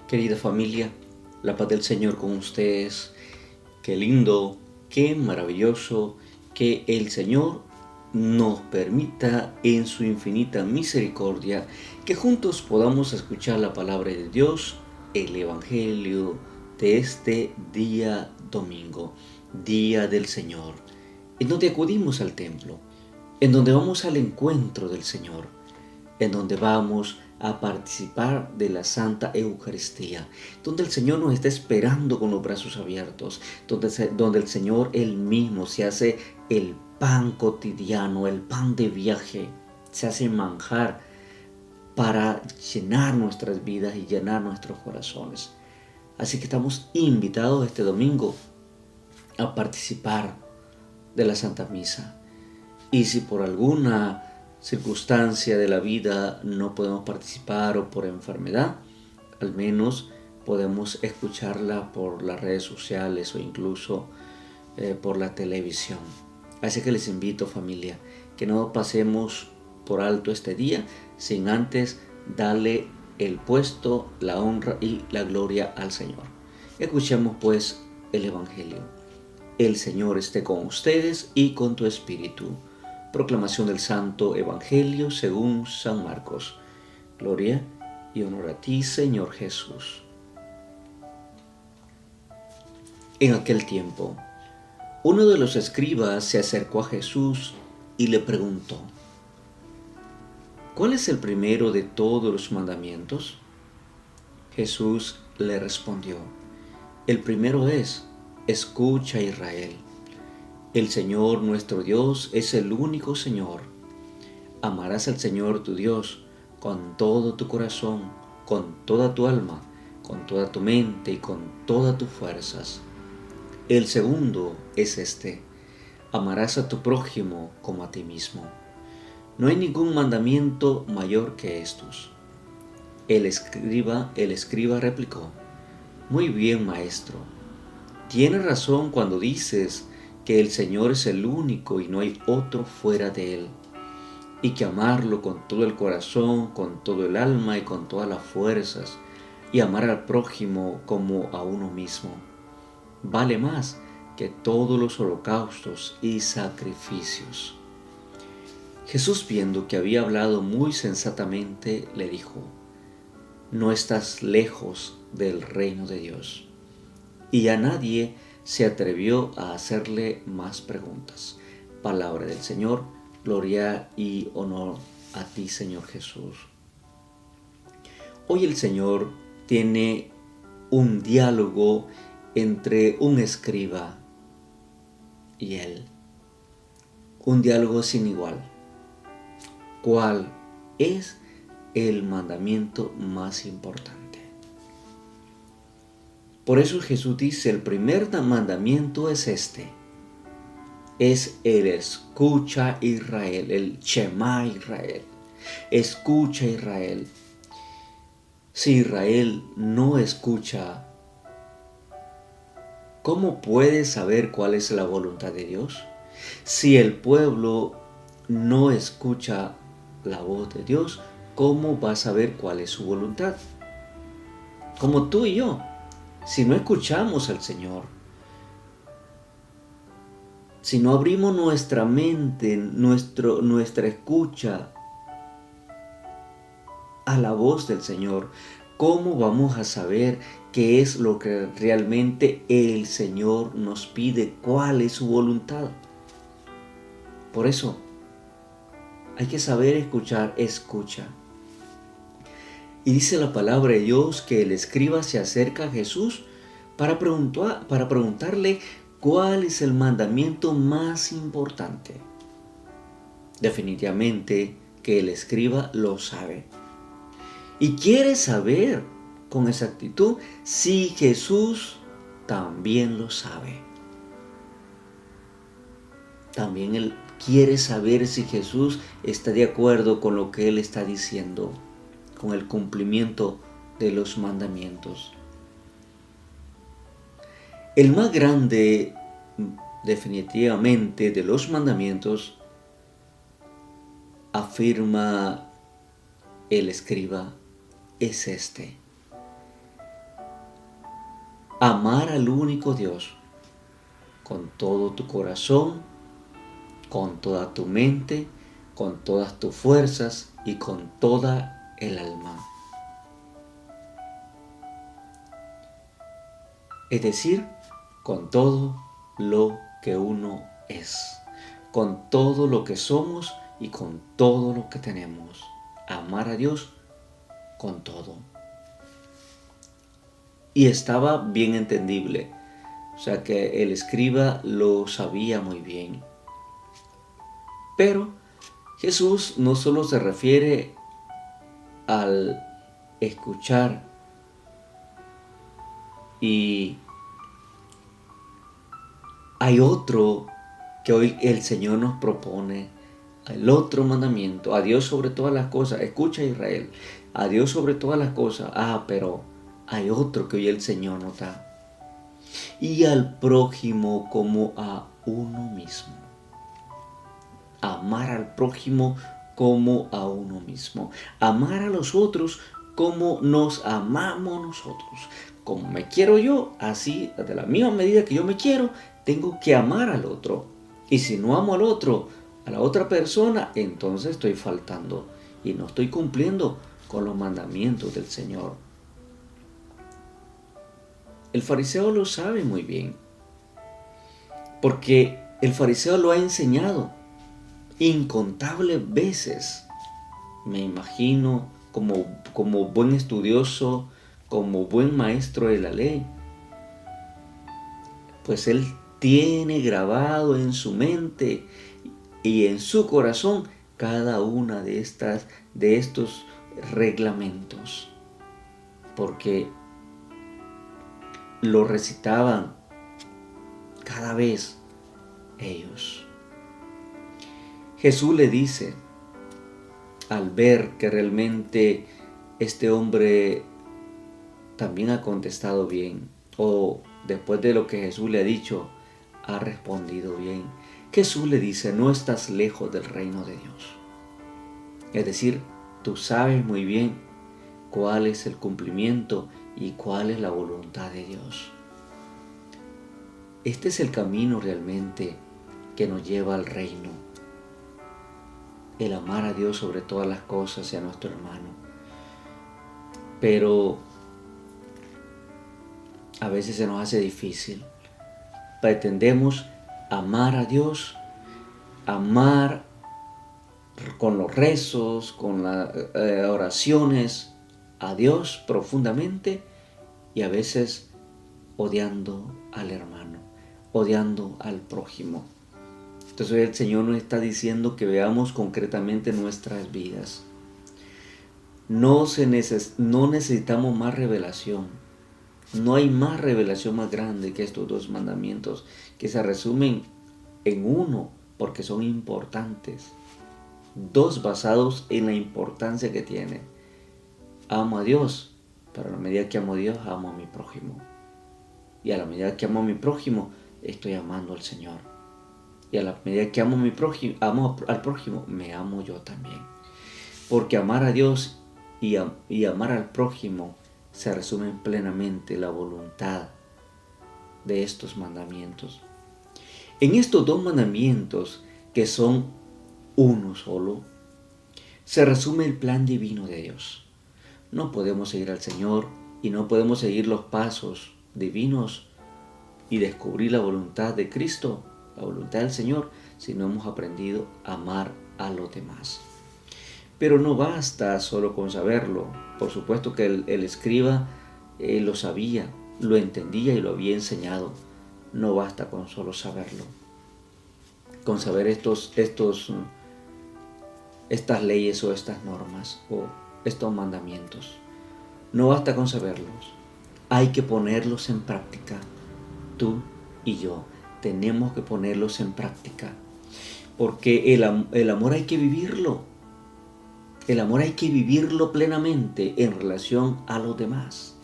Querida familia, la paz del Señor con ustedes. Qué lindo, qué maravilloso que el Señor nos permita en su infinita misericordia que juntos podamos escuchar la palabra de Dios, el Evangelio de este día domingo, día del Señor, en donde acudimos al templo, en donde vamos al encuentro del Señor, en donde vamos a participar de la Santa Eucaristía, donde el Señor nos está esperando con los brazos abiertos, donde el Señor Él mismo se hace el pan cotidiano, el pan de viaje, se hace manjar para llenar nuestras vidas y llenar nuestros corazones. Así que estamos invitados este domingo a participar de la Santa Misa. Y si por alguna circunstancia de la vida no podemos participar o por enfermedad, al menos podemos escucharla por las redes sociales o incluso por la televisión. Así que les invito, familia, que no pasemos por alto este día sin antes darle el puesto, la honra y la gloria al Señor. Escuchemos pues el Evangelio. El Señor esté con ustedes y con tu espíritu. Proclamación del Santo Evangelio según San Marcos. Gloria y honor a ti, Señor Jesús. En aquel tiempo, uno de los escribas se acercó a Jesús y le preguntó: ¿cuál es el primero de todos los mandamientos? Jesús le respondió: el primero es: escucha, Israel. El Señor nuestro Dios es el único Señor. Amarás al Señor tu Dios con todo tu corazón, con toda tu alma, con toda tu mente y con todas tus fuerzas. El segundo es este: amarás a tu prójimo como a ti mismo. No hay ningún mandamiento mayor que estos. El escriba replicó: muy bien, maestro. Tienes razón cuando dices que el Señor es el único y no hay otro fuera de Él, y que amarlo con todo el corazón, con todo el alma y con todas las fuerzas, y amar al prójimo como a uno mismo, vale más que todos los holocaustos y sacrificios. Jesús, viendo que había hablado muy sensatamente, le dijo: no estás lejos del reino de Dios. Y a nadie se atrevió a hacerle más preguntas. Palabra del Señor, gloria y honor a ti, Señor Jesús. Hoy el Señor tiene un diálogo entre un escriba y Él. Un diálogo sin igual. ¿Cuál es el mandamiento más importante? Por eso Jesús dice: el primer mandamiento es este. Es el escucha, Israel, el Shema, Israel. Escucha, Israel. Si Israel no escucha, ¿cómo puede saber cuál es la voluntad de Dios? Si el pueblo no escucha la voz de Dios, ¿cómo va a saber cuál es su voluntad? Como tú y yo, si no escuchamos al Señor, si no abrimos nuestra mente, nuestra escucha a la voz del Señor, ¿cómo vamos a saber qué es lo que realmente el Señor nos pide? ¿Cuál es su voluntad? Por eso, hay que saber escuchar, escucha. Y dice la palabra de Dios que el escriba se acerca a Jesús para preguntarle cuál es el mandamiento más importante. Definitivamente que el escriba lo sabe. Y quiere saber con exactitud si Jesús también lo sabe. También él quiere saber si Jesús está de acuerdo con lo que él está diciendo, con el cumplimiento de los mandamientos. El más grande, definitivamente, de los mandamientos, afirma el escriba, es este: amar al único Dios con todo tu corazón, con toda tu mente, con todas tus fuerzas y con toda el alma. Es decir, con todo lo que uno es, con todo lo que somos y con todo lo que tenemos. Amar a Dios con todo. Y estaba bien entendible, o sea que el escriba lo sabía muy bien. Pero Jesús no solo se refiere al escuchar y hay otro que hoy el Señor nos propone, el otro mandamiento, a Dios sobre todas las cosas. Escucha, Israel, a Dios sobre todas las cosas. Pero hay otro que hoy el Señor nos da. Y al prójimo como a uno mismo. Amar al prójimo como a uno mismo. Amar a los otros como nos amamos nosotros. Como me quiero yo, así, de la misma medida que yo me quiero, tengo que amar al otro. Y si no amo al otro, a la otra persona, entonces estoy faltando y no estoy cumpliendo con los mandamientos del Señor. El fariseo lo sabe muy bien, porque el fariseo lo ha enseñado incontables veces. Me imagino como buen estudioso, como buen maestro de la ley, pues él tiene grabado en su mente y en su corazón cada una de estos reglamentos, porque lo recitaban cada vez ellos. Jesús le dice, al ver que realmente este hombre también ha contestado bien, o después de lo que Jesús le ha dicho, ha respondido bien. Jesús le dice, no estás lejos del reino de Dios. Es decir, tú sabes muy bien cuál es el cumplimiento y cuál es la voluntad de Dios. Este es el camino realmente que nos lleva al reino. El amar a Dios sobre todas las cosas y a nuestro hermano. Pero a veces se nos hace difícil. Pretendemos amar a Dios, amar con los rezos, con las oraciones a Dios profundamente y a veces odiando al hermano, odiando al prójimo. Entonces el Señor nos está diciendo que veamos concretamente nuestras vidas. No necesitamos más revelación. No hay más revelación más grande que estos dos mandamientos que se resumen en uno porque son importantes. Dos basados en la importancia que tiene. Amo a Dios, pero a la medida que amo a Dios, amo a mi prójimo. Y a la medida que amo a mi prójimo, estoy amando al Señor. Y a la medida que amo al prójimo, me amo yo también. Porque amar a Dios y amar al prójimo se resumen plenamente la voluntad de estos mandamientos. En estos dos mandamientos, que son uno solo, se resume el plan divino de Dios. No podemos seguir al Señor y no podemos seguir los pasos divinos y descubrir la voluntad de Cristo, la voluntad del Señor, si no hemos aprendido a amar a los demás. Pero no basta solo con saberlo. Por supuesto que el escriba lo sabía, lo entendía y lo había enseñado. No basta con solo saberlo. Con saber estas leyes o estas normas o estos mandamientos. No basta con saberlos. Hay que ponerlos en práctica. Tú y yo tenemos que ponerlos en práctica. Porque el amor hay que vivirlo. El amor hay que vivirlo plenamente en relación a los demás.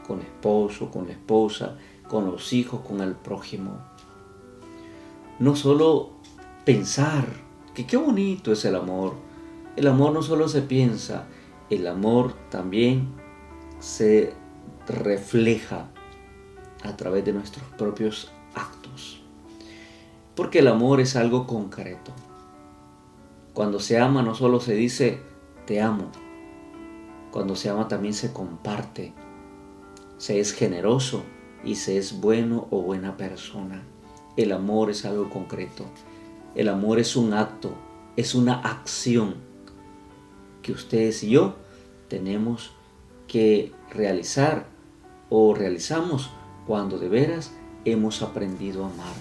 Con el esposo, con la esposa, con los hijos, con el prójimo. No solo pensar que qué bonito es el amor. El amor no solo se piensa, el amor también se refleja a través de nuestros propios actos. Porque el amor es algo concreto. Cuando se ama no solo se dice te amo. Cuando se ama también se comparte. Se es generoso y se es bueno o buena persona. El amor es algo concreto. El amor es un acto, es una acción que ustedes y yo tenemos que realizar o realizamos cuando de veras hemos aprendido a amar.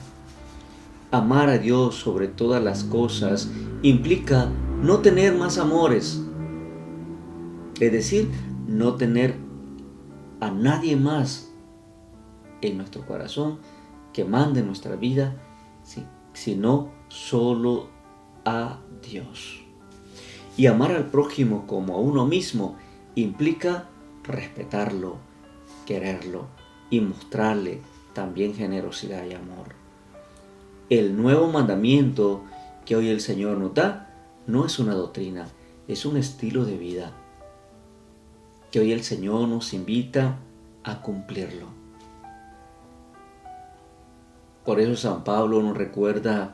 Amar a Dios sobre todas las cosas implica no tener más amores, es decir, no tener a nadie más en nuestro corazón que mande nuestra vida, sino solo a Dios. Y amar al prójimo como a uno mismo implica respetarlo, quererlo y mostrarle también generosidad y amor. El nuevo mandamiento que hoy el Señor nos da no es una doctrina, es un estilo de vida que hoy el Señor nos invita a cumplirlo. Por eso San Pablo nos recuerda,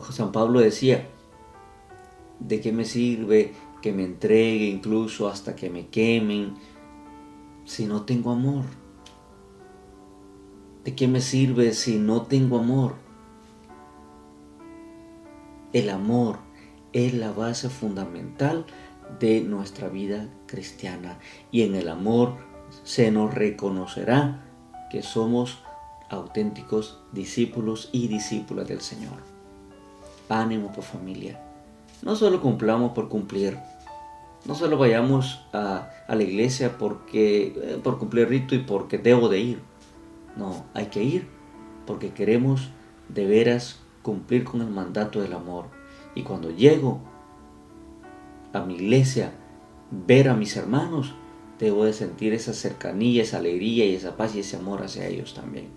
San Pablo decía, ¿de qué me sirve que me entregue incluso hasta que me quemen si no tengo amor? ¿De qué me sirve si no tengo amor? El amor es la base fundamental de nuestra vida cristiana y en el amor se nos reconocerá que somos auténticos discípulos y discípulas del Señor. Ánimo, por familia. No solo cumplamos por cumplir, no solo vayamos a la iglesia por cumplir rito y porque debo de ir. No, hay que ir porque queremos de veras cumplir con el mandato del amor. Y cuando llego a mi iglesia, ver a mis hermanos, debo de sentir esa cercanía, esa alegría y esa paz y ese amor hacia ellos también.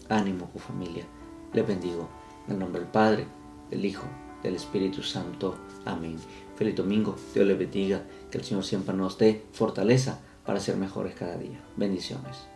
Ánimo, familia. Les bendigo. En el nombre del Padre, del Hijo, del Espíritu Santo. Amén. Feliz domingo. Dios les bendiga. Que el Señor siempre nos dé fortaleza para ser mejores cada día. Bendiciones.